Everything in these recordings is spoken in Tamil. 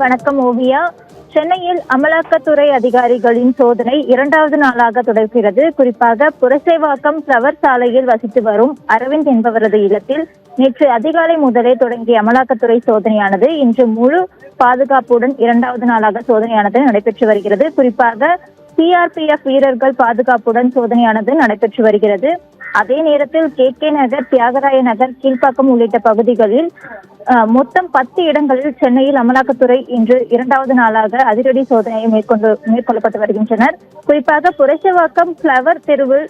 வணக்கம் ஓவியா. சென்னையில் அமலாக்கத்துறை அதிகாரிகளின் சோதனை இரண்டாவது நாளாக தொடர்கிறது. குறிப்பாக புரசைவாக்கம் ஃப்ளவர் சாலையில் வசித்து வரும் அரவிந்த் என்பவரது இல்லத்தில் நேற்று அதிகாலை முதலே தொடங்கிய அமலாக்கத்துறை சோதனையானது இன்று முழு பாதுகாப்புடன் இரண்டாவது நாளாக சோதனையானது நடைபெற்று வருகிறது. குறிப்பாக சிஆர்பிஎஃப் வீரர்கள் பாதுகாப்புடன் சோதனையானது நடைபெற்று வருகிறது. அதே நேரத்தில் கே நகர், தியாகராய நகர், கீழ்ப்பாக்கம் உள்ளிட்ட பகுதிகளில் மொத்தம் 10 இடங்களில் சென்னையில் அமலாக்கத்துறை இன்று இரண்டாவது நாளாக அதிரடி சோதனையை மேற்கொள்ளப்பட்டு வருகின்றனர். குறிப்பாக புரசைவாக்கம் ஃப்ளவர் தெருவில்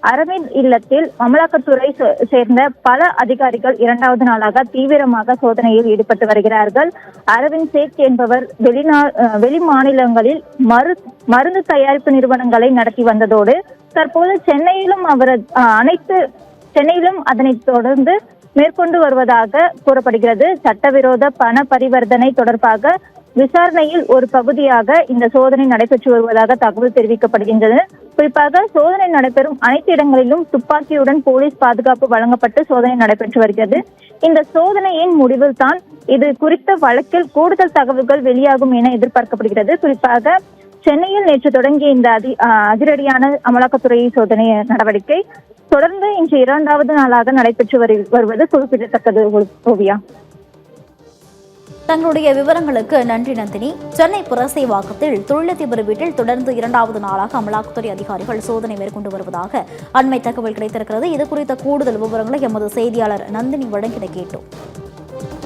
அரவிந்த் இல்லத்தில் அமலாக்கத்துறை சேர்ந்த பல அதிகாரிகள் இரண்டாவது நாளாக தீவிரமாக சோதனையில் ஈடுபட்டு வருகிறார்கள். அரவிந்த் சேக் என்பவர் வெளி மாநிலங்களில் மருந்து தயாரிப்பு நிறுவனங்களை நடத்தி வந்ததோடு தற்போது சென்னையிலும் அதனை தொடர்ந்து மேற்கொண்டு வருவதாக கூறப்படுகிறது. சட்டவிரோத பண பரிவர்த்தனை தொடர்பாக விசாரணையில் ஒரு பகுதியாக இந்த சோதனை நடைபெற்று வருவதாக தகவல் தெரிவிக்கப்படுகின்றது. குறிப்பாக சோதனை நடைபெறும் அனைத்து இடங்களிலும் துப்பாக்கியுடன் போலீஸ் பாதுகாப்பு வழங்கப்பட்டு சோதனை நடைபெற்று வருகிறது. இந்த சோதனையின் முடிவில் தான் இது குறித்த வழக்கில் கூடுதல் தகவல்கள் வெளியாகும் என எதிர்பார்க்கப்படுகிறது. குறிப்பாக சென்னையில் நேற்று தொடங்கிய இந்த அதிரடியான அமலாக்கத்துறை சோதனை நடவடிக்கை தொடர்ந்து இன்று இரண்டாவது நாளாக நடைபெற்று வருவது குறிப்பிடத்தக்கது. ஓவியா, தங்களுடைய விவரங்களுக்கு நன்றி நந்தினி. சென்னை புரசைவாக்கத்தில் தொழிலதிபர் வீட்டில் தொடர்ந்து இரண்டாவது நாளாக அமலாக்கத்துறை அதிகாரிகள் சோதனை மேற்கொண்டு வருவதாக அண்மை தகவல் கிடைத்திருக்கிறது. இது குறித்த கூடுதல் விவரங்களை எமது செய்தியாளர் நந்தினி வழங்கிட கேட்டோம்.